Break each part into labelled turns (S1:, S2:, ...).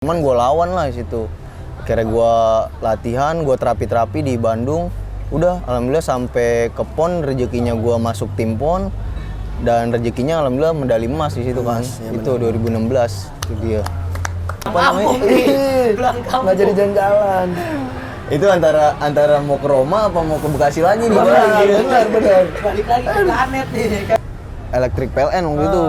S1: Cuman gue lawan lah di situ. Akhirnya gue latihan, gue terapi di Bandung. Udah, alhamdulillah sampai ke PON, rezekinya gue masuk tim PON. Dan rezekinya alhamdulillah medali emas di situ kan.
S2: Ya,
S1: itu 2016 itu dia.
S2: Apa namanya? Nggak jadi jalan-jalan.
S1: Itu antara mau ke Roma apa mau ke Bekasi lagi nih.
S2: Benar.
S3: Balik lagi ke planet nih.
S1: Elektrik PLN waktu itu.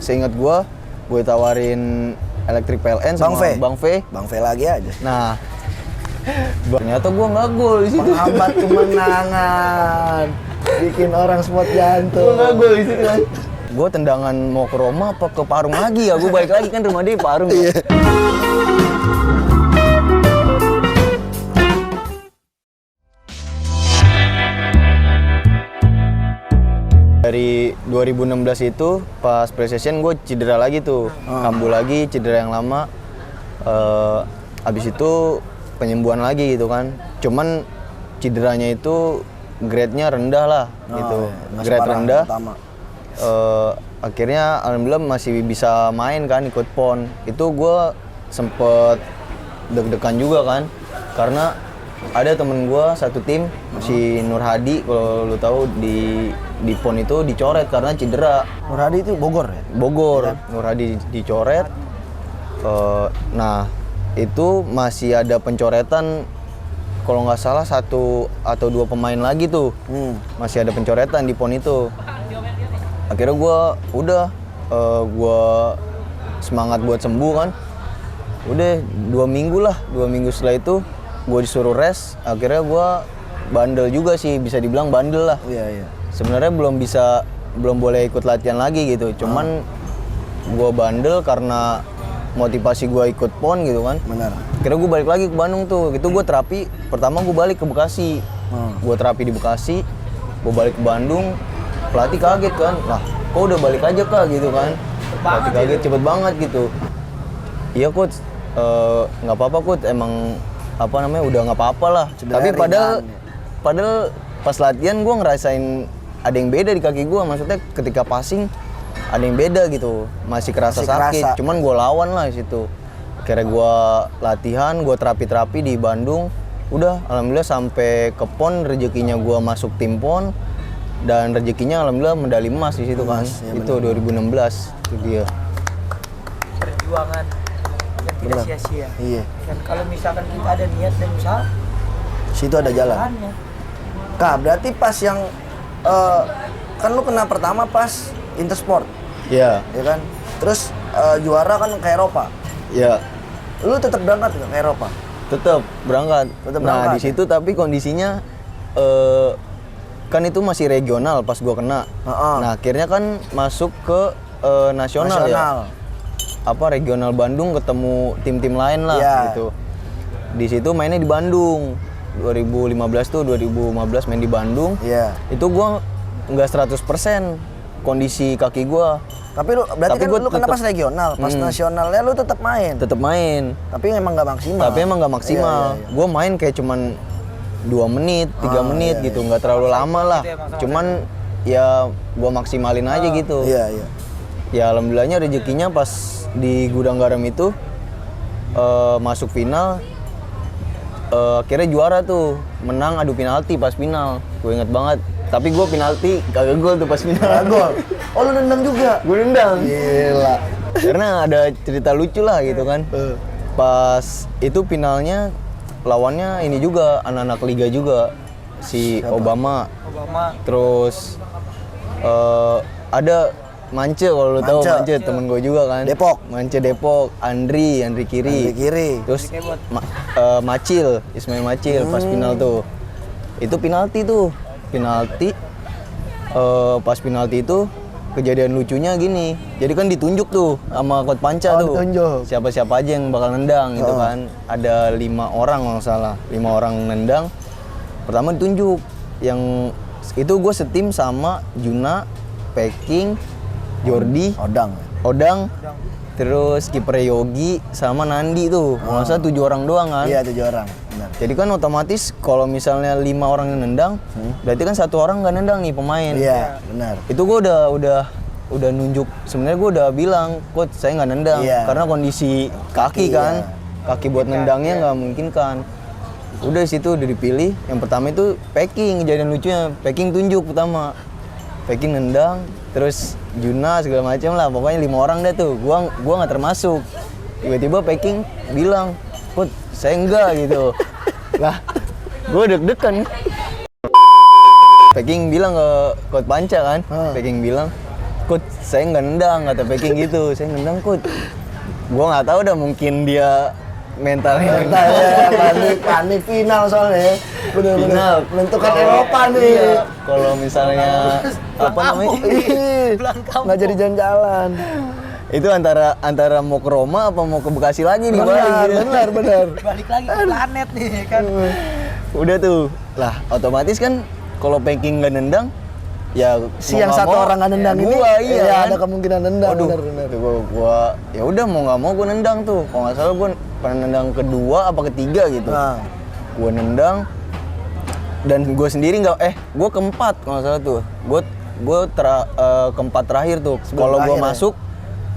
S1: Seingat gue tawarin elektrik PLN sama Bang V.
S2: Bang V lagi aja.
S1: Nah, ternyata gue nggak gol di situ.
S2: Menghambat kemenangan, bikin orang spot jantung.
S1: Gue nggak gol di situ kan. Gue tendangan mau ke Roma apa ke Parung lagi ya? Gue balik lagi kan rumah dia Parung.
S2: Iya.
S1: Dari 2016 itu pas pre-season gue cedera lagi tuh, kambuh lagi, cedera yang lama. Abis itu penyembuhan lagi gitu kan. Cuman cederanya itu grade-nya rendah lah gitu, grade rendah. Akhirnya alhamdulillah masih bisa main kan, ikut PON. Itu gue sempet deg-degan juga kan, karena ada temen gue satu tim, si Nur Hadi, kalau lu tahu di PON itu dicoret karena cedera.
S2: Nur Hadi itu Bogor ya?
S1: Bogor, ya? Nur Hadi dicoret. Nah, itu masih ada pencoretan, kalau nggak salah 1 atau 2 pemain lagi tuh. Masih ada pencoretan di PON itu. Akhirnya gue semangat buat sembuh kan. Udah 2 minggu setelah itu gue disuruh rest. Akhirnya gue bandel juga sih, bisa dibilang bandel lah.
S2: Iya.
S1: Sebenarnya belum boleh ikut latihan lagi gitu. Cuman gue bandel karena motivasi gue ikut PON gitu kan.
S2: Benar.
S1: Akhirnya gue balik lagi ke Bandung tuh. Itu gue terapi. Pertama gue balik ke Bekasi. Gue terapi di Bekasi. Gue balik ke Bandung. Pelatih kaget kan. Lah, kok udah balik aja kak gitu kan. Pelatih kaget cepet banget gitu. Iya coach, nggak apa-apa coach. Emang udah nggak apa-apa lah.
S2: Cedera
S1: Tapi
S2: ringan.
S1: padahal pas latihan gue ngerasain ada yang beda di kaki gue. Maksudnya ketika passing ada yang beda gitu, masih kerasa sakit. Cuman gue lawan lah di situ. Akhirnya gue latihan, gue terapi di Bandung. Udah, alhamdulillah sampai ke PON, rezekinya gue masuk tim PON. Dan rezekinya alhamdulillah medali emas di situ kan.
S2: Ya,
S1: itu 2016 itu dia.
S3: Perjuangan yang tidak
S2: Benar.
S3: sia-sia.
S2: Iya.
S3: Dan kalau misalkan kita ada niat dan usaha,
S2: Situ ada jalan.
S3: jalannya.
S2: Kak, berarti pas yang kan lu kena pertama pas Intersport,
S1: Iya.
S2: ya kan? Terus juara kan ke Eropa.
S1: Ya,
S2: Lu tetap berangkat nggak ke Eropa?
S1: tetap berangkat.
S2: Tetap
S1: Nah,
S2: berangkat,
S1: di situ tapi kondisinya kan itu masih regional pas gua kena. Nah, akhirnya kan masuk ke nasional ya. Regional Bandung ketemu tim-tim lain lah gitu. Di situ mainnya di Bandung. 2015 main di Bandung.
S2: Iya.
S1: Itu gua nggak 100% kondisi kaki gua.
S2: Tapi lu berarti
S1: Tapi
S2: kan
S1: gua
S2: lu kena
S1: tetep-
S2: pas regional, pas nasionalnya lu tetap main.
S1: Tetap main.
S2: Tapi emang nggak maksimal.
S1: Tapi emang nggak maksimal.
S2: Iya.
S1: Gua main kayak cuman 2 menit, 3 menit gitu, nggak terlalu lama lah. Cuman ya gua maksimalin aja gitu.
S2: Iya.
S1: Ya alhamdulillahnya rezekinya pas di Gudang Garam itu masuk final. Akhirnya juara tuh, menang adu penalti pas final. Gue inget banget. Tapi gue penalti kagak gol tuh pas final.
S2: Kagak gol. Oh, lu nendang juga?
S1: Gue nendang.
S2: Gila.
S1: Karena ada cerita lucu lah gitu kan. Pas itu finalnya lawannya ini juga anak-anak liga juga, si Obama. Terus ada Mance, kalau lu tahu Mance temen gue juga kan.
S2: Depok.
S1: Mance Depok, Andri Kiri. Terus Macil, Ismail Macil pas final tuh. Itu penalti tuh. Pas penalti itu kejadian lucunya gini. Jadi kan ditunjuk tuh sama Coach Panca tuh.
S2: Ditunjuk.
S1: Siapa-siapa aja yang bakal nendang gitu kan. Ada 5 orang kalau nggak salah. 5 orang nendang. Pertama ditunjuk. Yang itu gue setim sama Juna, Peking, Jordi, Odang, terus kiper Yogi sama Nandi tuh. Kalau nggak salah 7 orang doang kan.
S2: Iya, 7 orang. Benar.
S1: Jadi kan otomatis kalau misalnya 5 orang yang nendang, berarti kan 1 orang nggak nendang nih pemain.
S2: Iya, benar.
S1: Itu gue udah udah nunjuk, sebenarnya gue udah bilang, coach saya nggak nendang karena kondisi kaki kan, kaki buat nendangnya nggak mungkin kan. Udah situ udah dipilih. Yang pertama itu packing, kejadian lucunya packing tunjuk pertama, packing nendang, terus Juna segala macam lah, pokoknya 5 orang dah tuh. Gua nggak termasuk. Tiba-tiba packing bilang, coach saya enggak gitu. Lah, gue deg-degan. Packing bilang ke coach Panca kan, packing bilang, coach saya nggak nendang, kata packing gitu. Saya nendang coach. Gue nggak tahu dah, mungkin dia mentalnya
S2: panik final soalnya. Bener-bener
S1: final
S2: menentukan Eropa nih.
S1: Iya. Kalau misalnya apa namanya?
S2: Nggak jadi jalan-jalan.
S1: Itu antara mau ke Roma apa mau ke Bekasi lagi nih,
S2: Benar.
S3: Balik lagi ke planet nih kan.
S1: Udah tuh. Lah, otomatis kan kalau packing nggak nendang, ya
S2: Si yang satu orang nggak nendang ini,
S1: iya,
S2: ada kemungkinan nendang.
S1: Waduh,
S2: Benar.
S1: gua ya udah mau nggak mau gua nendang tuh. Kalau nggak salah gua pernah nendang kedua apa ketiga gitu.
S2: Nah.
S1: Gua nendang dan gua sendiri gua keempat kalau nggak salah tuh. Gua keempat terakhir tuh. Kalau gua masuk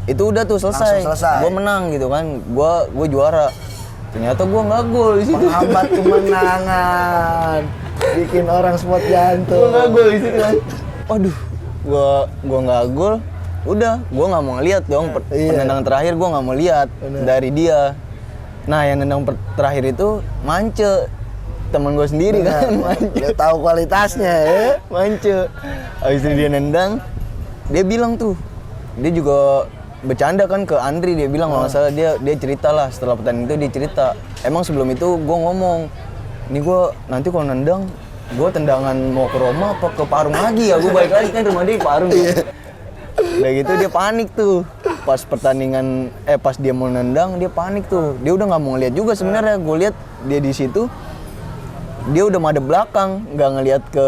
S1: itu udah tuh selesai. Gua menang gitu kan. Gua juara. Ternyata gua nggak gol di situ.
S2: Menghambat kemenangan. Bikin orang spot jantung.
S1: Gua nggak gol di situ kan. Waduh, gua nggak gol. Udah, gua nggak mau ngeliat dong. Penendang terakhir gua nggak mau lihat dari dia. Nah, yang nendang terakhir itu Mance, temen gua sendiri kan. Mance.
S2: Dia tahu kualitasnya ya.
S1: Mance. Habis itu dia nendang, dia bilang tuh, dia juga bercanda kan ke Andri, dia bilang kalau nggak salah dia cerita lah setelah pertandingan itu, dia cerita. Emang sebelum itu gua ngomong, ini gua nanti kalau nendang, gua tendangan mau ke Roma apa ke Parung lagi ya, gua balik lagi kan rumah dia di Parung. Udah gitu dia panik tuh. Pas pertandingan, pas dia mau nendang dia panik tuh. Dia udah nggak mau ngeliat juga sebenarnya. Gue lihat dia di situ, dia udah madep belakang, nggak ngeliat ke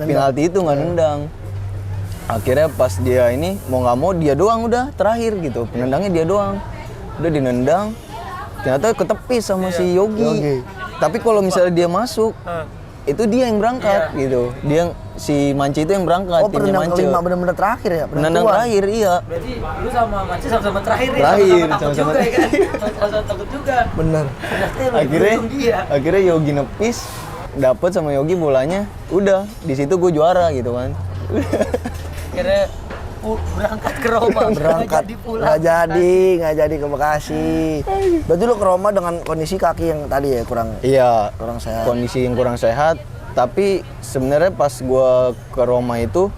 S1: penalti itu, nggak nendang. Akhirnya pas dia ini mau nggak mau dia doang udah terakhir gitu, penendangnya dia doang. Udah dinendang, ternyata ketepis sama si Yogi. Tapi kalau misalnya dia masuk, itu dia yang berangkat gitu. Dia si Mance itu yang berangkat, timnya
S2: penendang
S1: Mance.
S2: kelima benar-benar terakhir ya?
S1: Penendang terakhir, iya.
S3: Berarti lu sama Mance sama-sama terakhir ya?
S1: Terakhir,
S3: Sama-sama takut
S1: sama-sama
S3: juga ya kan? Sama-sama takut juga.
S2: Bener.
S1: Akhirnya Yogi nepis, dapet sama Yogi bolanya. Udah, di situ gue juara gitu kan.
S3: Akhirnya berangkat ke Roma,
S2: Berangkat,
S3: nggak
S2: nggak jadi ke Bekasi. Berarti lu ke Roma dengan kondisi kaki yang tadi ya kurang sehat.
S1: Kondisi yang kurang sehat. Tapi sebenarnya pas gua ke Roma itu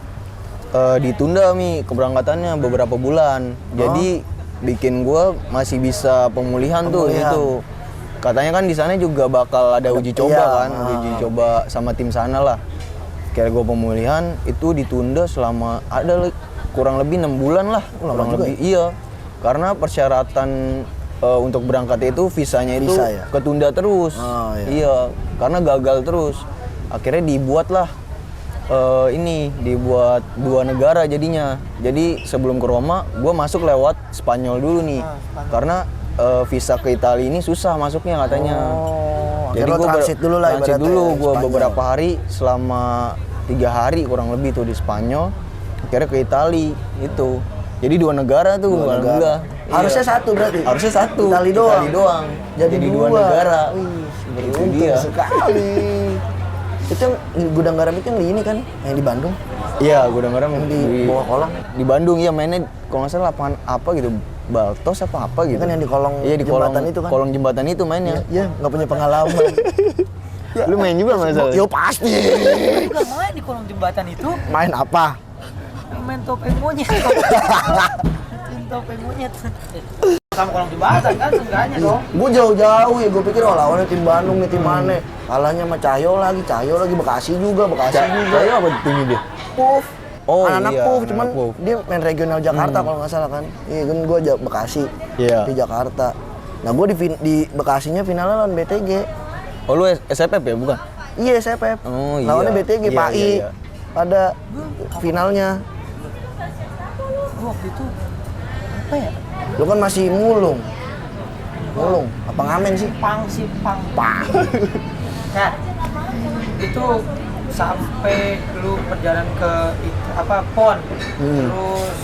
S1: ditunda keberangkatannya beberapa bulan. Jadi bikin gua masih bisa pemulihan tuh itu. Katanya kan di sana juga bakal ada uji coba kan, uji coba sama tim sana lah. Kayak gua pemulihan itu ditunda selama kurang lebih 6 bulan lah, kurang lebih. Iya. Karena persyaratan untuk berangkat itu visanya itu ketunda terus. Iya, karena gagal terus. Akhirnya dibuatlah dibuat 2 negara jadinya. Jadi sebelum ke Roma, gue masuk lewat Spanyol dulu nih. Karena visa ke Italia ini susah masuknya katanya. Jadi gue transit dulu lah. Transit dulu, gue beberapa hari, selama 3 hari kurang lebih tuh di Spanyol. Akhirnya ke Italia itu. Jadi 2 negara tuh, alhamdulillah.
S2: Harusnya satu berarti.
S1: Harusnya satu.
S2: Italia doang.
S1: Jadi 2 negara. Itu dia.
S2: Sekali. Itu yang gudang garam itu yang di ini kan, yang di Bandung.
S1: Iya, gudang garam yang
S2: di bawah kolam.
S1: Di Bandung iya, mainnya kalau nggak salah lapangan apa gitu, Baltos apa gitu.
S2: Kan yang di kolong jembatan itu kan.
S1: Kolong jembatan itu mainnya.
S2: Iya, nggak punya pengalaman.
S1: Lu main juga nggak salah?
S2: Yo pasti.
S3: Juga main di kolong jembatan itu,
S2: Main apa?
S3: main topeng monyet. Topeng monyet. Sama kolong jembatan kan seenggaknya dong.
S2: Gue jauh-jauh ya, gue pikir lawannya tim Bandung nih, tim mana. Kalahnya sama Cahyo lagi Bekasi juga.
S1: Cahyo apa timnya dia?
S2: Puff.
S1: Oh
S2: anak
S1: iya,
S2: Puff, cuman
S1: Puff.
S2: dia main regional Jakarta kalau nggak salah kan. Iya kan, gue Bekasi di Jakarta. Nah gue di Bekasinya finalnya lawan BTG.
S1: Oh lu SFF ya bukan?
S2: Iya SFF.
S1: Oh iya.
S2: Lawannya BTG,
S1: Iya,
S2: PAI.
S1: iya.
S2: Pada finalnya.
S3: Gua waktu itu apa ya?
S2: Lu kan masih mulung. Apa ngamen sih?
S3: Pang. Nah, itu sampai lu perjalanan ke PON, terus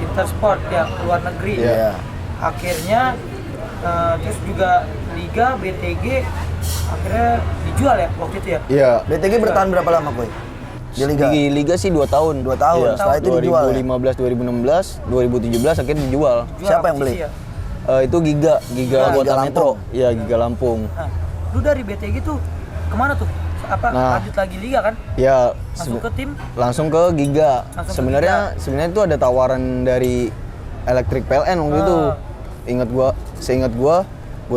S3: Intersport ya ke luar negeri.
S2: Iya.
S3: Akhirnya terus juga Liga BTG akhirnya dijual ya waktu itu ya.
S1: Iya.
S2: BTG bertahan berapa lama, Boy? Di Liga?
S1: Di Liga sih 2 tahun.
S2: 2 tahun.
S1: Iya.
S2: Setelah itu dijual ya?
S1: 2015, 2016, 2017 akhirnya dijual.
S2: Siapa yang beli?
S3: Ya?
S1: Itu Giga
S2: Giga
S1: Kota
S2: Lampung.
S1: Metro. Iya, Giga Lampung.
S3: Nah, lu dari BTG tuh kemana tuh? Lanjut lagi Liga kan?
S1: Ya,
S3: Langsung ke tim?
S1: langsung ke Giga.
S3: Langsung ke
S1: Sebenarnya itu ada tawaran dari Electric PLN waktu itu. Seingat gua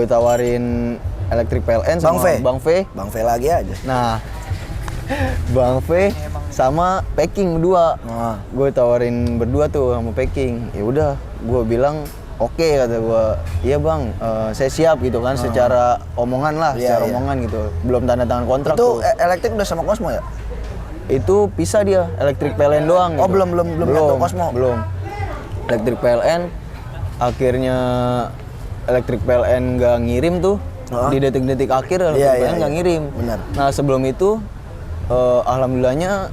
S1: tawarin Electric PLN sama Bang V.
S2: Bang V lagi aja.
S1: Nah, Bang V sama Packing berdua.
S2: Nah.
S1: Gue tawarin berdua tuh sama Packing. Ya udah, gue bilang oke, kata gue. Iya bang, saya siap gitu kan. Secara omongan lah, secara omongan gitu. Belum tanda tangan kontrak
S2: Itu
S1: tuh.
S2: elektrik udah sama Cosmo ya?
S1: Itu pisah dia, Electric PLN doang.
S2: Oh,
S1: gitu.
S2: belum nyatu Cosmo.
S1: Belum. Electric PLN, akhirnya Electric PLN nggak ngirim tuh. Di detik-detik akhir Electric PLN nggak ngirim.
S2: Benar.
S1: Nah sebelum itu, alhamdulillahnya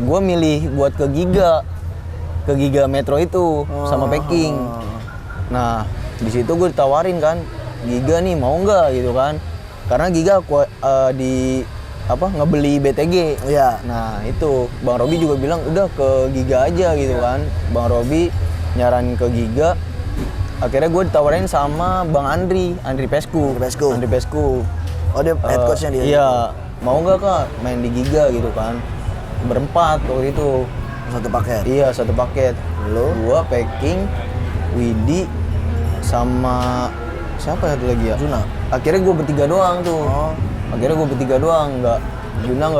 S1: gue milih buat ke Giga Metro itu sama Packing. Nah di situ gue ditawarin kan, Giga nih mau nggak gitu kan? Karena Giga ngebeli BTG.
S2: Iya.
S1: Nah itu Bang Robi juga bilang udah ke Giga aja gitu kan. Bang Robi nyaranin ke Giga. Akhirnya gue ditawarin sama Bang Andri Pesku.
S2: Oh, dia head coach-nya dia.
S1: Iya, mau nggak kak main di Giga gitu kan? Berempat waktu itu.
S2: Satu paket.
S1: Iya, satu paket.
S2: Lo?
S1: Gua, Packing, Widi, sama siapa satu lagi ya?
S2: Juna.
S1: Akhirnya gue bertiga doang tuh. Akhirnya gue bertiga doang, Juna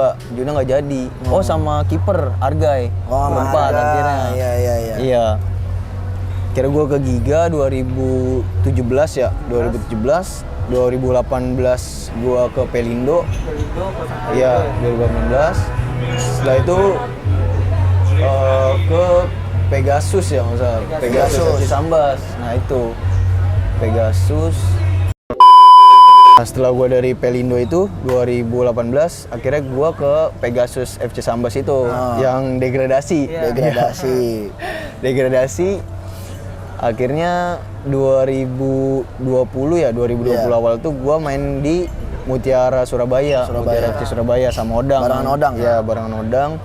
S1: nggak jadi. Oh sama kiper Argai. Berempat akhirnya. Iya. Akhirnya gue ke Giga 2017 ya, 2017. 2018 gua ke Pelindo. Iya, 2018. Setelah itu ke Pegasus ya, nggak salah. Pegasus Cisambas. Nah itu Pegasus. Nah, setelah gua dari Pelindo itu 2018, akhirnya gua ke Pegasus FC Sambas itu yang degradasi. Degradasi. Akhirnya 2020 awal tuh gua main di Mutiara Surabaya. Mutiara FC Surabaya sama Odang. Barengan Odang.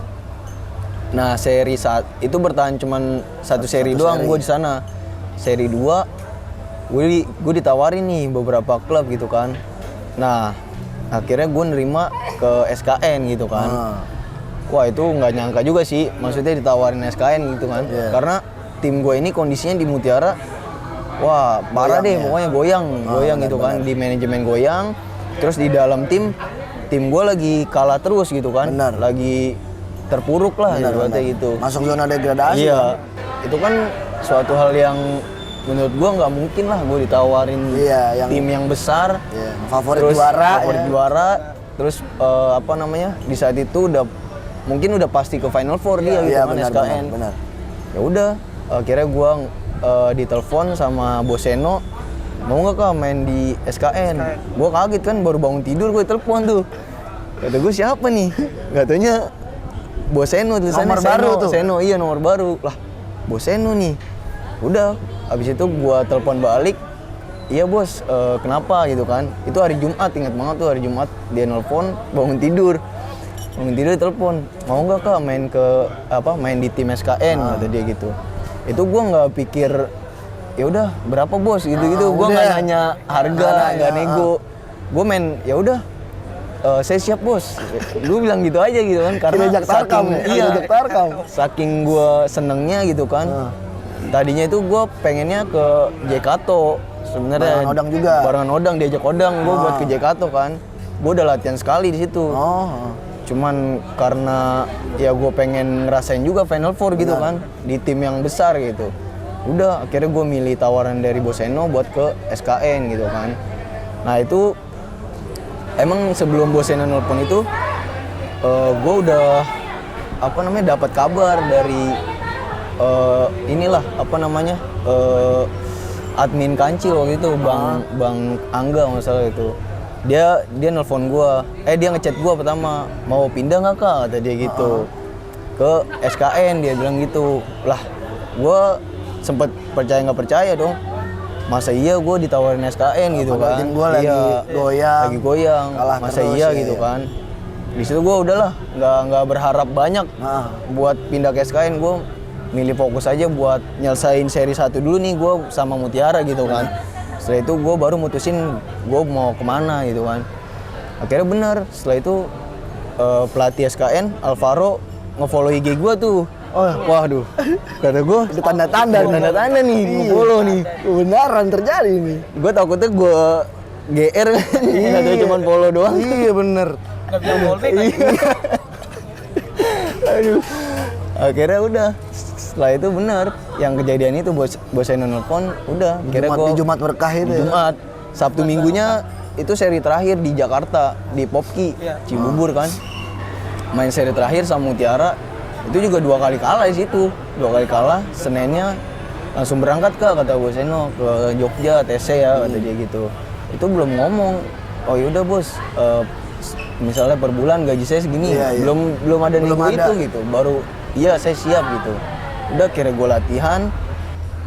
S1: Nah, seri saat itu bertahan cuman satu seri doang gua di sana. Seri 2 gue ditawarin nih beberapa klub gitu kan. Nah, akhirnya gue nerima ke SKN gitu kan. Wah, itu nggak nyangka juga sih, maksudnya ditawarin SKN gitu kan. Karena tim gue ini kondisinya di Mutiara, wah parah deh, pokoknya goyang gitu kan, di manajemen goyang, terus di dalam tim gue lagi kalah terus gitu kan, lagi terpuruk lah gitu.
S2: Masuk zona degradasi.
S1: Iya, itu kan suatu hal yang menurut gue nggak mungkin lah gue ditawarin tim yang besar,
S2: favorit
S1: terus
S2: juara,
S1: terus di saat itu mungkin udah pasti ke Final Four dia gitu kan, SKN. Ya udah. Akhirnya gue ditelepon sama Boseno, mau nggak kak main di SKN? Gue kaget kan, baru bangun tidur gue telepon tuh. Kata gue siapa nih? Katanya Boseno tulisannya. Nomor baru tuh. Seno, iya nomor baru. Lah, Boseno nih. Udah, abis itu gue telepon balik. Iya bos, kenapa gitu kan? Itu hari Jumat, ingat banget tuh hari Jumat. Dia nelpon, bangun tidur telepon, mau nggak kak main di tim SKN? Kata dia gitu. Itu gue nggak pikir, ya udah berapa bos gitu-gitu. Gue nggak nanya harga, nggak nego. Gue main, ya udah, saya siap bos. Gue bilang gitu aja gitu kan, karena saking gue senengnya gitu kan. Tadinya itu gue pengennya ke Jekato sebenarnya. Barengan Odang diajak Odang, gue buat ke Jekato kan. Gue udah latihan sekali di situ. Cuman karena ya gue pengen ngerasain juga Final Four gitu kan, di tim yang besar gitu. Udah, akhirnya gue milih tawaran dari Boseno buat ke SKN gitu kan. Nah itu emang sebelum Boseno nelpon itu gue udah dapat kabar dari admin Kancil waktu itu, Bang Angga nggak salah itu. dia nelpon gua, dia ngechat gua pertama, mau pindah nggak kak, kata dia gitu ke SKN. Dia bilang gitu. Lah gua sempet percaya nggak percaya dong, masa iya gua ditawarin SKN gitu kan.
S2: Tim gua lagi goyang,
S1: kalah masa terus, iya gitu kan. Di situ gua udahlah nggak berharap banyak buat pindah ke SKN. Gua milih fokus aja buat nyelesain seri 1 dulu nih gua sama Mutiara gitu kan. Setelah itu gue baru mutusin gue mau kemana gitu kan. Akhirnya bener, setelah itu pelatih SKN, Alvaro, nge-follow IG gue tuh. Waduh, kata gue
S2: ada tanda-tanda
S1: nih, nge-follow nih.
S2: Beneran terjadi nih.
S1: Gue takutnya gue GR kan, nggak cuma follow doang.
S2: Iya bener.
S3: Nggak bisa fallback lagi.
S1: Aduh, akhirnya udah. Setelah itu benar, yang kejadian itu bos saya nelpon, udah. Akhirnya gue
S2: di Jumat berkah itu ya?
S1: Jumat, Sabtu Minggunya itu seri terakhir di Jakarta, di Popki, Cibubur kan. Main seri terakhir sama Mutiara, itu juga 2 kali kalah di situ. 2 kali kalah, Seninnya langsung berangkat kata bos Eno ke Jogja, TC ya, kata dia gitu. Itu belum ngomong, oh yaudah bos, misalnya per bulan gaji saya segini, belum ada nego itu gitu. Baru iya saya siap gitu. Udah kira gue latihan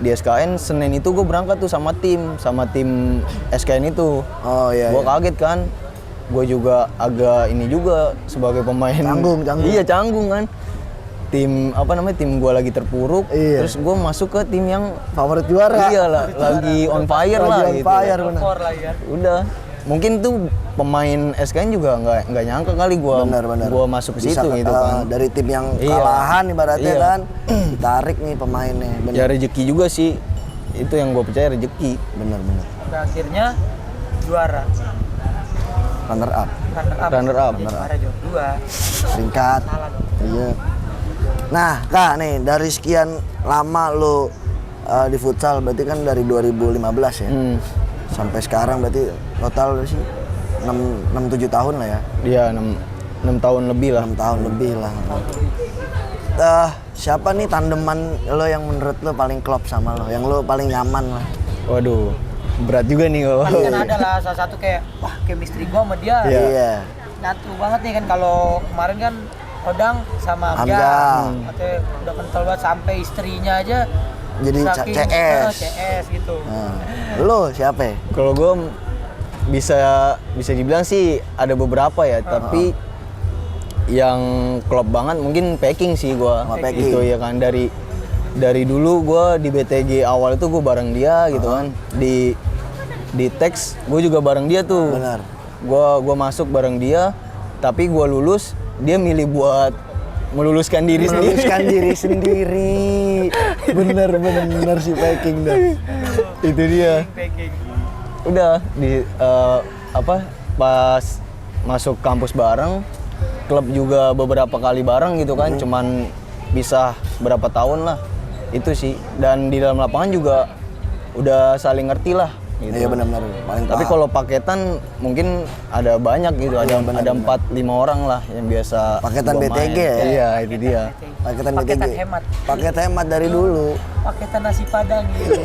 S1: di SKN, Senin itu gue berangkat tuh sama tim SKN itu. Gue kaget kan, gue juga agak ini juga sebagai pemain
S2: canggung.
S1: Iya canggung kan, tim tim gue lagi terpuruk, terus gue masuk ke tim yang
S2: favorit juara.
S1: Iya lah, lagi on fire lah gitu. Udah, mungkin tuh pemain SKN juga nggak nyangka kali gue masuk ke situ gitu kan.
S2: Dari tim yang kalahan ibaratnya kan, ditarik nih pemainnya.
S1: Ya rezeki juga sih, itu yang gue percaya rezeki.
S2: Bener.
S3: Akhirnya juara.
S2: Runner up.
S3: Juara juga 2.
S2: Peringkat. Iya. Nah kak nih, dari sekian lama lo di futsal, berarti kan dari 2015 ya. Sampai sekarang berarti total sih 6-7 tahun lah ya.
S1: Iya, 6 tahun lebih lah.
S2: 6 tahun lebih lah. Siapa nih tandeman lo yang menurut lo paling klop sama lo, yang lo paling nyaman lah?
S1: Waduh, berat juga nih kok.
S3: Kan ada lah salah satu kayak, wah chemistry gua sama dia nyatu banget nih kan. Kalau kemarin kan Odang sama Hamzah, katanya udah kental banget sampai istrinya aja
S2: jadi
S3: CS gitu.
S2: Lo siapa ya?
S1: Kalau gue bisa dibilang sih ada beberapa ya, tapi yang klop banget mungkin Packing sih gue. Gitu ya kan, dari dulu gue di BTG awal itu gue bareng dia gitu kan. Di teks gue juga bareng dia tuh.
S2: Benar.
S1: Gue masuk bareng dia, tapi gue lulus, dia milih buat meluluskan diri sendiri. Bener si Packing dah. Itu dia. Udah di pas masuk kampus bareng, klub juga beberapa kali bareng gitu kan. Cuman bisa berapa tahun lah itu sih. Dan di dalam lapangan juga udah saling ngerti lah gitu.
S2: Iya benar-benar paling
S1: tapi kalau paketan mungkin ada banyak gitu, ada 4-5 orang lah yang biasa
S2: paketan BTG ya.
S1: Iya itu dia,
S2: paketan BTG, paket hemat dari dulu,
S3: paketan nasi padang gitu.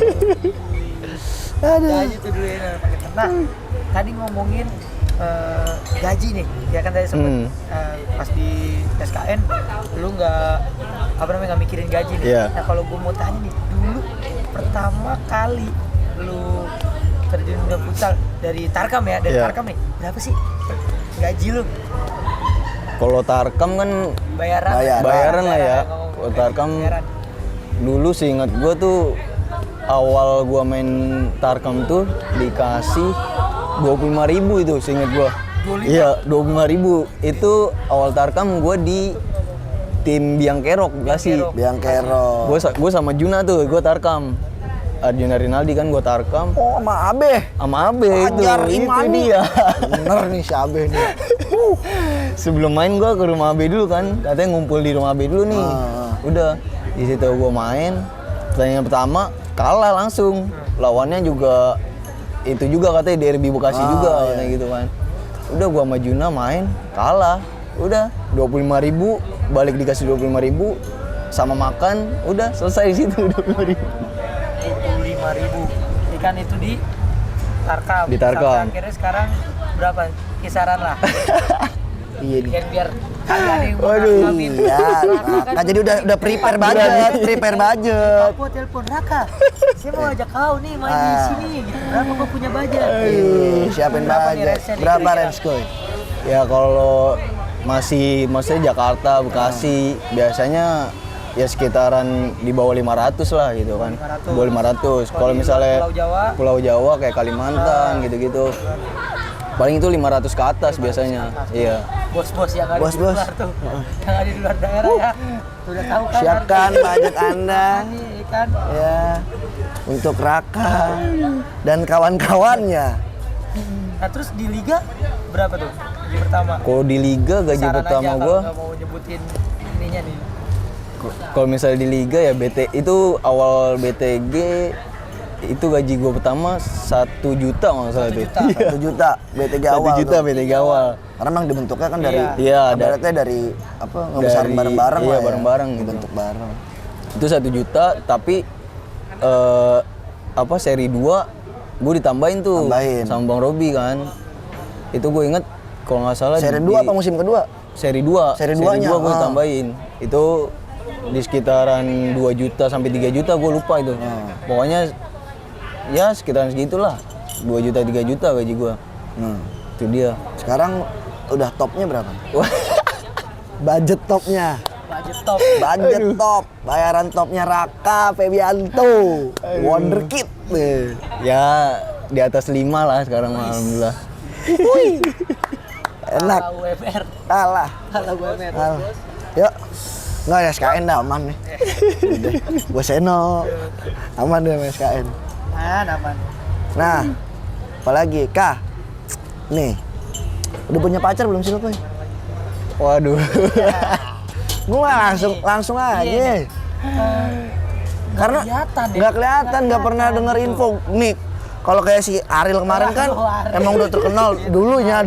S3: Gaji tuh dulu ya paketan. Nah tadi ngomongin gaji nih, ya kan tadi sempet pas di SKN lu nggak mikirin gaji nih. Nah kalau gue mau tanya nih, dulu pertama kali lu terjun ke futsal dari Tarkam ya, Tarkam nih berapa sih gaji lu?
S1: Kalau Tarkam kan bayaran lah ya. Kalau Tarkam dulu sih ingat gue tuh awal gue main Tarkam tuh dikasih 25.000 itu seinget gue. Iya 25.000 itu awal Tarkam gue di tim Biang Kerok kasih.
S2: Biang Kerok.
S1: Gue sama Juna tuh, gue Tarkam. Arjuna Rinaldi kan gue Tarkam.
S2: Oh sama Abe.
S1: Sama Abe itu.
S2: Imani ya. Bener nih si Abe nih.
S1: Sebelum main gue ke rumah Abe dulu kan, katanya ngumpul di rumah Abe dulu nih. Udah di situ gue main. Pertandingan pertama kalah langsung. Lawannya juga itu juga katanya derby Bekasi juga katanya gitu kan. Udah gua sama Juna main kalah. Udah 25.000 balik dikasih 25.000 sama makan, udah selesai di situ 25.000.
S3: 25.000 ikan itu di Tarkam.
S1: Di Tarkam.
S3: Akhirnya sekarang berapa kisaran lah.
S2: Iya nih.
S3: Biar kalian yang mau
S2: Waduh,
S3: ngamin.
S2: iya. Nah, jadi udah prepare budget.
S3: Aku telepon Raka, saya mau ajak kau nih main di sini. Gitu. Berapa kau punya budget?
S2: Siapin
S3: Berapa nih
S2: budget.
S3: range-nya nih
S2: Berapa
S3: kira-kira?
S2: range koy?
S1: Ya kalau maksudnya Jakarta, Bekasi, biasanya ya sekitaran di bawah 500 lah gitu kan.
S3: 500.
S1: Di bawah 500. Kalau
S3: di
S1: misalnya
S3: Pulau
S1: Jawa kayak Kalimantan gitu-gitu. Paling itu 500 ke atas biasanya. Iya.
S3: Bos-bos yang ada
S2: Bos-bos.
S3: di luar tuh. Yang ada di luar daerah ya. Udah tahu kan.
S2: Siapkan budget Anda.
S3: Nih, kan.
S2: Ya. Untuk Raka dan kawan-kawannya.
S3: Nah terus di liga berapa tuh gaji pertama?
S1: Kalau di liga gaji
S3: Saran
S1: pertama
S3: aja
S1: gua
S3: kalau nggak mau nyebutin ininya nih.
S1: kalau misalnya di liga ya itu awal BTG itu gaji gua pertama 1 juta nggak salah
S3: 1
S1: tuh.
S3: juta.
S1: Iya.
S2: 1 juta BTG
S1: 1
S2: awal
S1: juta
S2: tuh.
S1: BTG awal.
S2: Karena emang dibentuknya kan dari
S1: Iya,
S2: ibaratnya dari apa ngebesarin
S1: dari-
S2: bareng-bareng
S1: iya,
S2: lah ya.
S1: bareng-bareng gitu.
S2: Dibentuk bareng.
S1: Itu 1 juta tapi seri 2 gue ditambahin tuh
S2: Tambahin.
S1: sama Bang Robi kan. Itu gue inget kalau nggak salah
S2: Seri 2 apa musim kedua?
S1: Seri 2.
S2: Seri duanya,
S1: gue
S2: ah.
S1: tambahin. Itu di sekitaran 2 juta sampai 3 juta gue lupa itu. Pokoknya ya sekitaran segitulah. 2 juta 3 juta gaji gue. Itu dia.
S2: Sekarang udah topnya berapa?
S1: Wah,
S2: Budget topnya.
S3: Budget top.
S2: Budget top. Bayaran topnya Raka Febianto. Wonderkid.
S1: ya di atas 5 lah sekarang alhamdulillah.
S2: Wih. Enak.
S3: Kalah UMR.
S2: Kalah.
S3: Kalah UMR.
S2: Kalah. Yuk. Nggak ya SKN dah aman nih. Udah. Gue Seno. Aman deh sama SKN.
S3: Aman.
S2: Nah, apalagi Kak. Nih. Udah punya pacar belum sih lo, Koy?
S1: Waduh.
S2: Gua langsung aja. Karena
S3: kelihatan ya.
S2: nggak kelihatan, nggak pernah denger info. Nih, kalau kayak si Ariel kemarin kan
S3: Aduh, Ariel.
S2: emang udah terkenal dulunya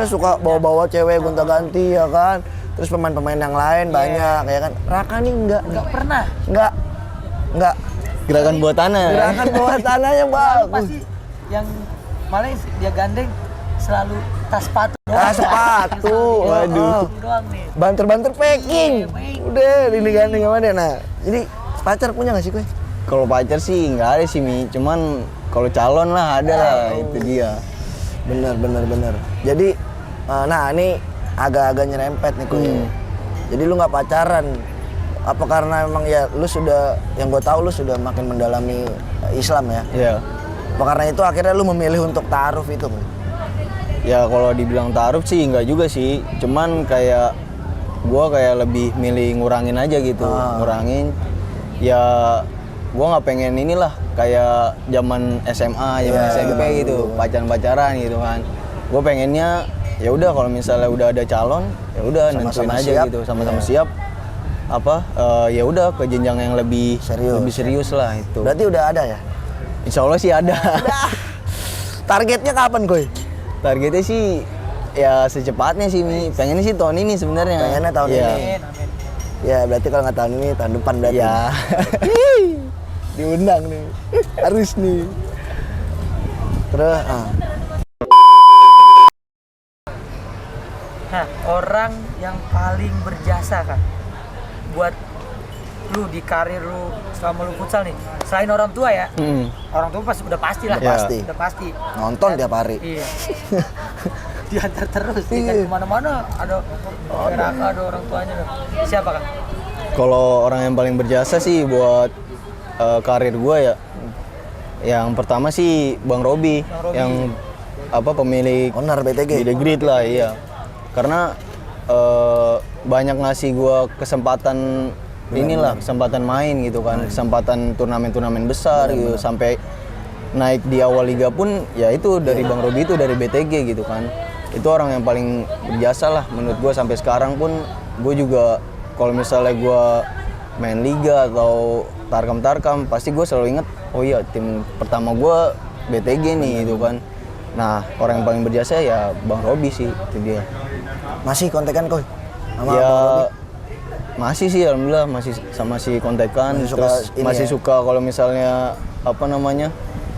S2: suka bawa-bawa cewek gonta-ganti ya kan. Terus pemain-pemain yang lain banyak ya kan. Raka nih
S3: Nggak pernah.
S2: enggak
S1: Gerakan buat tanah.
S2: gerakan bawah tanahnya
S3: Selalu
S2: bagus.
S3: pasti yang malah dia gandeng selalu tas sepatu doang.
S2: Tas sepatu, waduh.
S3: Doang nih.
S2: Banter-banter packing. Udah ini gandeng sama dia. Nah, jadi pacar punya nggak sih, Koy?
S1: Kalau pacar sih nggak ada sih Mi, cuman kalau calon lah ada lah, itu dia.
S2: Bener. Jadi, nah ini agak-agak nyerempet nih Koy. Jadi lu nggak pacaran, apa karena emang ya lu sudah, yang gue tahu lu sudah makin mendalami Islam ya?
S1: Iya.
S2: Apa karena itu akhirnya lu memilih untuk ta'aruf itu Koy?
S1: Ya kalau dibilang taruh sih nggak juga sih, cuman kayak gua kayak lebih milih ngurangin aja gitu, ngurangin. Ya gua nggak pengen inilah kayak zaman SMA, zaman SMP gitu, pacaran-pacaran gitu kan. Gue pengennya ya udah kalau misalnya udah ada calon, ya udah nentuin
S2: Sama-sama
S1: aja
S2: siap.
S1: gitu, sama-sama siap. Ya udah ke jenjang yang lebih serius lah itu.
S2: Berarti udah ada ya?
S1: Insya Allah sih ada.
S2: Targetnya kapan Koy?
S1: Targetnya sih ya secepatnya sih Mi. Pengennya sih tahun ini sebenarnya.
S2: Pengennya tahun
S1: Iya.
S2: ini. Ya berarti kalau nggak tahun ini, tahun depan berarti.
S1: Ya.
S2: Diundang nih, harus nih. Terus,
S3: Nah, orang yang paling berjasa kan buat lu di karir lu selama lu futsal nih, selain orang tua ya, orang tua udah pasti lah,
S2: Udah pasti.
S3: udah pasti.
S2: nonton tiap hari.
S3: Iya. Diantar terus, nih kan kemana-mana ada Raka, ada orang tuanya. Siapa kan?
S1: Kalau orang yang paling berjasa sih buat karir gue ya, yang pertama sih Bang Robi, yang pemilik
S2: Owner BTG.
S1: Gede Grid lah, iya. Karena banyak ngasih gue kesempatan kesempatan main gitu kan, kesempatan turnamen-turnamen besar gitu, sampai naik di awal liga pun ya itu dari Bang Robi, itu dari BTG gitu kan. Itu orang yang paling berjasa lah menurut gue. Sampai sekarang pun gue juga kalau misalnya gue main liga atau tarkam pasti gue selalu inget, oh iya tim pertama gue BTG nih gitu kan. Nah orang yang paling berjasa ya Bang Robi sih, itu dia.
S2: Masih kontekan Koy? Sama
S1: Ya
S2: Bang Robi?
S1: masih sih alhamdulillah, masih kontekan,
S2: Masih suka
S1: terus
S2: ini
S1: masih
S2: ya?
S1: suka kalau misalnya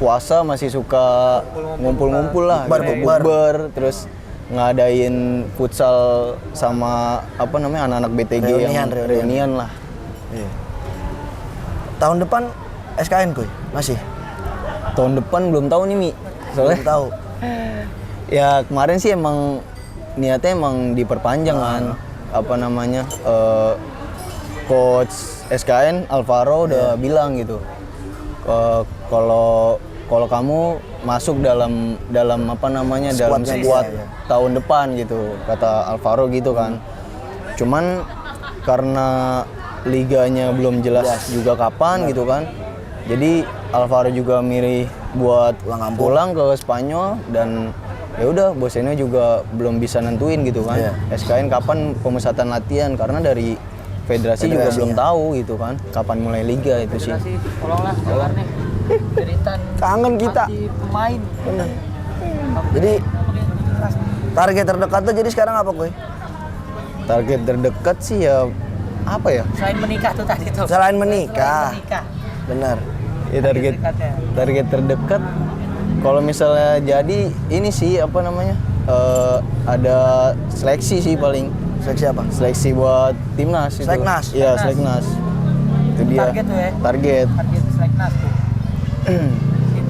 S1: puasa masih suka ngumpul-ngumpul lah, bukber, terus ngadain futsal sama apa namanya anak-anak BTG yang reunian lah.
S2: Iya. Tahun depan SKN kuy, masih?
S1: Tahun depan belum tahu nih Mi, soalnya
S2: Belum tahu.
S1: ya kemarin sih emang niatnya emang diperpanjang kan, apa namanya coach SKN Alvaro udah bilang gitu, kalau kamu masuk dalam apa namanya dalam squad tahun depan gitu, kata Alvaro gitu kan. Cuman karena liganya belum jelas juga kapan gitu kan, jadi Alvaro juga milih buat pulang ke Spanyol, dan ya udah Bosenio juga belum bisa nentuin gitu kan SKN kapan pemusatan latihan, karena dari federasi juga belum tahu gitu kan kapan mulai liga itu sih.
S3: Tolonglah keluar nih jeritan
S2: Kangen kita.
S3: pemain.
S2: Jadi target terdekat tuh jadi sekarang apa kuy?
S1: Target terdekat sih ya apa ya?
S3: Selain menikah tuh tadi tuh.
S2: Selain menikah. Bener.
S1: Ya target terdekat kalau misalnya jadi ini sih apa namanya ada seleksi sih paling.
S2: Seleksi apa?
S1: Seleksi buat timnas itu.
S2: Seleknas?
S1: Iya, seleknas. Itu dia.
S3: Target tuh ya?
S1: Target.
S3: Target seleknas tuh.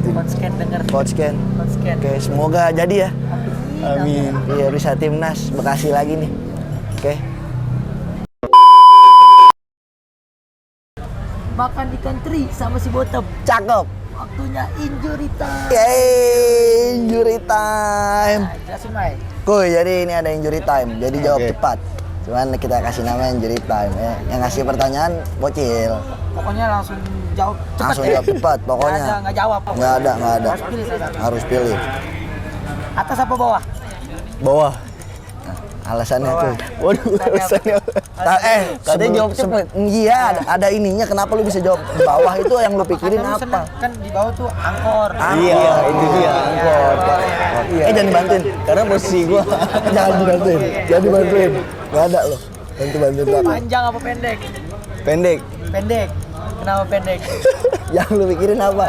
S3: Coach Ken denger.
S2: Coach Ken.
S3: Coach Ken.
S2: Oke, semoga jadi ya.
S1: Amin.
S2: Iya, bisa timnas Bekasi lagi nih. Oke.
S3: Makan ikan teri sama si Bottom.
S2: Cakep.
S3: Waktunya injury time.
S2: Yeay, injury time.
S3: Nah, jelasin Mai.
S2: Kuy, jadi ini ada injury time. Jadi jawab
S1: Oke.
S2: cepat. Cuman kita kasih nama injury time ya. Yang ngasih pertanyaan bocil.
S3: Pokoknya langsung jawab cepat.
S2: Langsung jawab cepat pokoknya.
S3: Nggak jawab.
S2: Nggak ada.
S3: Harus pilih salah.
S2: Harus pilih.
S3: Atas apa bawah?
S1: Bawah.
S2: Alasannya tuh.
S1: Waduh, alasannya.
S2: sebelum-
S1: Katanya jawab cepet.
S2: Iya, ada ininya. Kenapa lu bisa jawab di bawah itu yang lu pikirin
S3: Kan lu
S2: apa?
S3: seneng, kan di bawah tuh angkor.
S1: Iya, itu dia angkor. Iya.
S2: Jangan dibantuin.
S1: Karena posisi gua
S2: Jangan dibantuin. Jangan dibantuin. Nggak ada loh. Bantuin apa?
S3: Panjang apa pendek?
S1: pendek.
S3: Pendek. Kenapa pendek?
S2: Yang lu pikirin apa?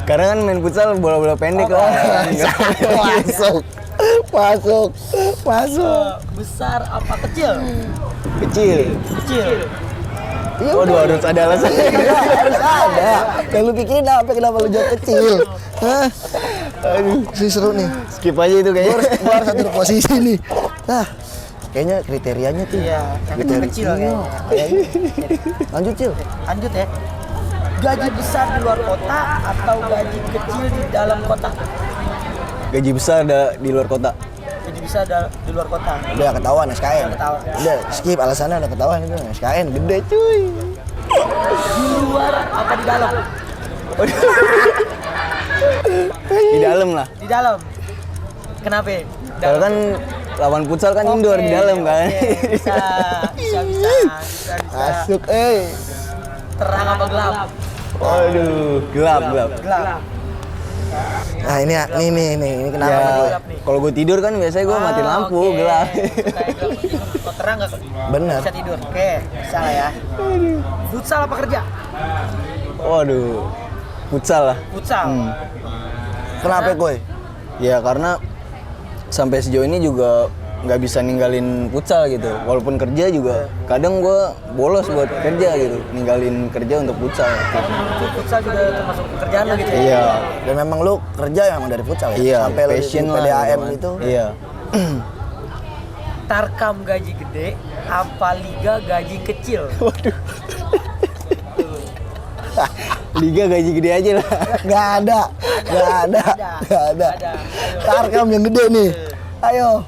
S1: Karena kan main futsal bola-bola pendek lah.
S2: Masuk.
S3: Besar apa kecil?
S1: Kecil.
S3: Kecil.
S2: Iya,
S1: Waduh, harus ada alasan.
S2: harus ada. Yang lu pikirin apa? Kenapa lu jawab kecil? Hah? Aduh, seru nih.
S1: Skip aja itu kayaknya.
S2: Gua harus satu posisi nih. Nah, kayaknya kriterianya tuh.
S3: Iya, yang kecil kayaknya.
S2: Lanjut, Cil.
S3: Lanjut ya. Gaji besar di luar kota atau gaji kecil di dalam kota?
S1: Gaji besar di luar kota.
S3: Gaji besar di luar kota.
S2: Udah ketahuan SKN.
S3: Ketahuan.
S2: Udah skip alasannya udah ketahuan itu SKN gede cuy.
S3: Di luar apa di dalam?
S1: Di dalam lah.
S3: Di dalam. Kenapa?
S1: Kalau kan lawan futsal kan indoor di dalam kan.
S3: Bisa.
S2: Masuk
S3: Terang apa gelap?
S1: Waduh, gelap.
S3: Gelap.
S2: Nah ini kenapa
S1: Ya,
S2: gue?
S1: kalau gue tidur kan biasanya gue matiin lampu,
S3: oke.
S1: gelap.
S3: Kayak gelap tidur. Kalau terang nggak
S2: Bener.
S3: bisa tidur. Oke, bisa lah ya. Futsal apa kerja?
S1: Waduh, futsal lah.
S3: Futsal.
S2: Kenapa gue?
S1: Ya karena sampai sejauh ini juga nggak bisa ninggalin futsal gitu. Walaupun kerja juga kadang gue bolos buat kerja gitu, ninggalin kerja untuk futsal.
S3: Itu futsal juga termasuk pekerjaan lo gitu ya?
S1: Iya,
S2: Dan memang lu kerja memang dari futsal ya?
S1: iya.
S2: Sampai lu di
S1: Passion lah.
S2: PDAM
S1: gitu kan.
S2: itu.
S1: Iya.
S3: Tarkam gaji gede, apa liga gaji kecil?
S1: Liga gaji gede aja lah.
S2: Nggak ada. Tarkam yang gede nih. Ayo.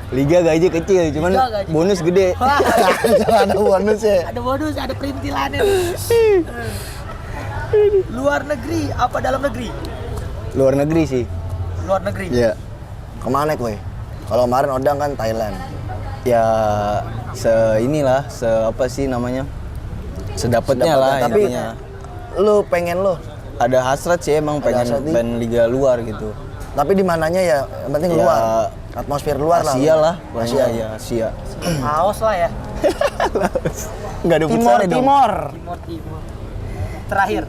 S1: Liga gaji kecil, cuman
S3: Liga gaji
S1: bonus gede.
S3: Wah,
S2: Ada bonus ya.
S3: ada bonus, ada perintilannya. Luar negeri apa dalam negeri?
S1: Luar negeri sih.
S3: Luar negeri.
S1: Iya.
S2: Kemana gue? Kalau kemarin Odang kan Thailand.
S1: Ya inilah, apa sih namanya? Sedapatnya lah
S2: Tapi
S1: intinya.
S2: lu pengen lu.
S1: Ada hasrat sih emang
S2: Ada hasrat
S1: pengen liga luar gitu.
S2: Tapi di mananya ya? Yang penting
S1: Ya,
S2: luar. Atmosfer luar lah.
S1: Asia lah.
S2: Asia.
S1: Ya, Asia.
S3: Haus lah ya.
S1: Enggak ada futsal dong.
S2: Timor.
S3: Timur. Terakhir.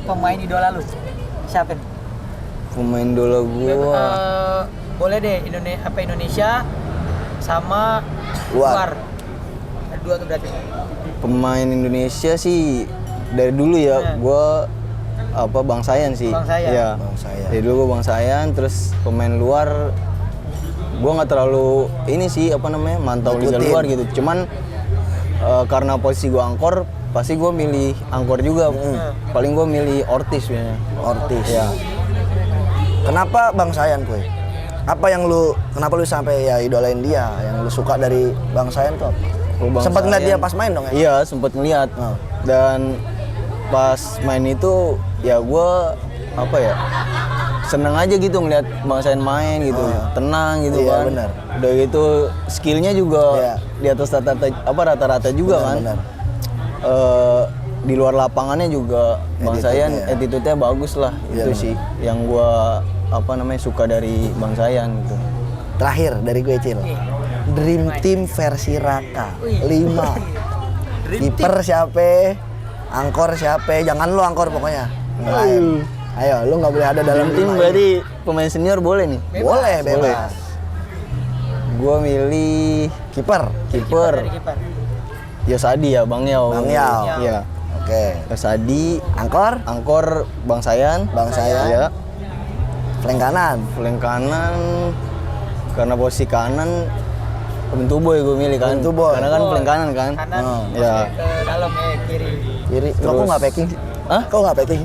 S3: pemain idola lu? Siapa nih?
S1: Pemain idola gua.
S3: Boleh deh Indonesia sama
S2: Luar.
S3: Ada 2 tuh berarti.
S1: Pemain Indonesia sih dari dulu ya,
S3: Nah.
S1: gua Bang Sayan sih.
S3: Bang Sayan.
S1: Iya.
S2: Bang Sayan.
S1: Dari dulu gua Bang Sayan, terus pemain luar gua nggak terlalu ini sih mantau liga
S2: Ngikutin.
S1: luar gitu. Cuman karena posisi gua angkor, pasti gua milih angkor juga. Paling gua milih Ortiz sebenarnya.
S2: Ortiz.
S1: Ya.
S2: Kenapa Bang Sayan, Kuy? Kenapa lu sampai ya idolain dia? Yang lu suka dari Bang Sayan tuh apa?
S1: Kalau Bang
S2: Sempat ngeliat
S1: Sayan-
S2: dia pas main dong ya?
S1: Iya, sempat ngeliat.
S2: Oh.
S1: Dan pas main itu ya gua seneng aja gitu ngeliat Bang Sayan main gitu, tenang gitu
S2: Iya,
S1: kan.
S2: benar.
S1: Udah gitu skillnya juga
S2: Iya.
S1: di atas rata-rata juga kan.
S2: Benar.
S1: Di luar lapangannya juga Bang Sayan
S2: Attitude-nya.
S1: attitude-nya bagus lah.
S2: Iya,
S1: Itu
S2: benar.
S1: sih yang gua suka dari Bang Sayan gitu.
S2: Terakhir dari gue, Cil. Dream Team versi Raka. 5. Kiper siapa? Angkor siapa? Jangan lu angkor pokoknya. Yang lain. Ayo, lu nggak boleh ada dalam
S1: Tim
S2: 5 ini.
S1: berarti pemain senior boleh nih.
S2: Boleh,
S1: Boleh.
S2: bebas.
S1: Gua milih
S2: Kiper.
S1: kiper
S3: Dari kiper.
S1: Yosadi ya, Bang Yao.
S2: Bang Yao.
S1: Iya.
S2: Oke.
S1: Yosadi,
S2: Angkor,
S1: angkor Bang Sayan.
S2: Bang Sayan.
S1: Ya.
S2: flank kanan.
S1: Flank kanan karena posisi kanan Bentuboy gue milih kan.
S2: Bentuboy.
S1: Karena kan flank kanan kan.
S3: Kanan
S2: Oh.
S1: Ya.
S3: ke dalam kiri.
S2: Kiri. Kok
S1: Terus-
S2: nggak packing?
S1: Hah?
S2: Kok nggak packing?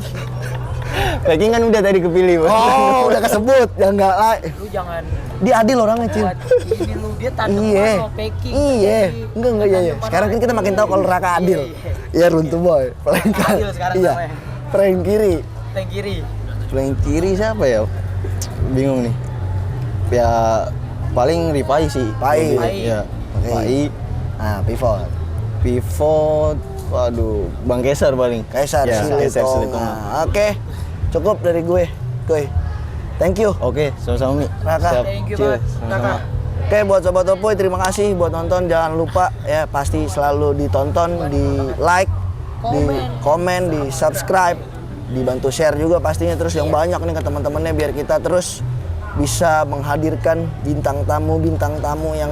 S1: Packing kan udah tadi kepilih. Bang.
S2: Oh, udah kesebut. Ya nggak lah.
S3: Lu jangan
S2: Dia adil orangnya, Cil.
S3: buat ini lu dia tandem
S2: Iya.
S3: sama packing.
S2: Iya.
S3: Jadi,
S2: Enggak iya.
S3: tandem
S2: Sekarang kan kita makin tahu kalau Raka adil.
S3: Iya.
S2: Iya, runtuh boy. Flank kanan.
S3: Adil sekarang
S2: Iya.
S3: namanya.
S2: Flank kiri.
S3: Flank kiri.
S1: Flank kiri siapa ya? Bingung nih. Ya paling Ripai sih.
S2: Pai.
S1: Iya.
S2: Oke.
S1: Pai.
S2: Nah, pivot.
S1: Pivot, waduh, Bang Kaisar paling.
S2: Kaisar
S1: Ya, Kaisar
S2: Silitonga.
S1: Silitonga.
S2: Oke. Cukup dari gue. Kuy. Thank you.
S1: Oke, sama-sama Mi.
S2: Raka.
S1: Siap.
S3: Thank you,
S1: Cheers.
S3: Mas.
S1: Sama-sama.
S3: Raka.
S2: Oke, buat Sobat Opoy, terima kasih buat nonton. Jangan lupa ya, pasti selalu ditonton, di like, di komen, di subscribe, dibantu share juga pastinya terus yang banyak nih ke teman-temannya biar kita terus bisa menghadirkan bintang tamu yang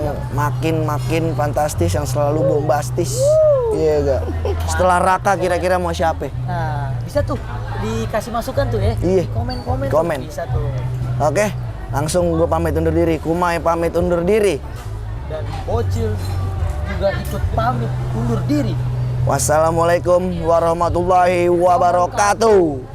S2: makin fantastis, yang selalu bombastis. Iya gak? Setelah Raka kira-kira mau siapa?
S3: Nah, bisa tuh dikasih masukan tuh ya.
S2: Iya.
S3: Di komen-komen
S2: Komen.
S3: tuh bisa tuh.
S2: Oke, langsung gue pamit undur diri. Kumai pamit undur diri.
S3: Dan Bocil juga ikut pamit undur diri.
S2: Wassalamualaikum warahmatullahi wabarakatuh.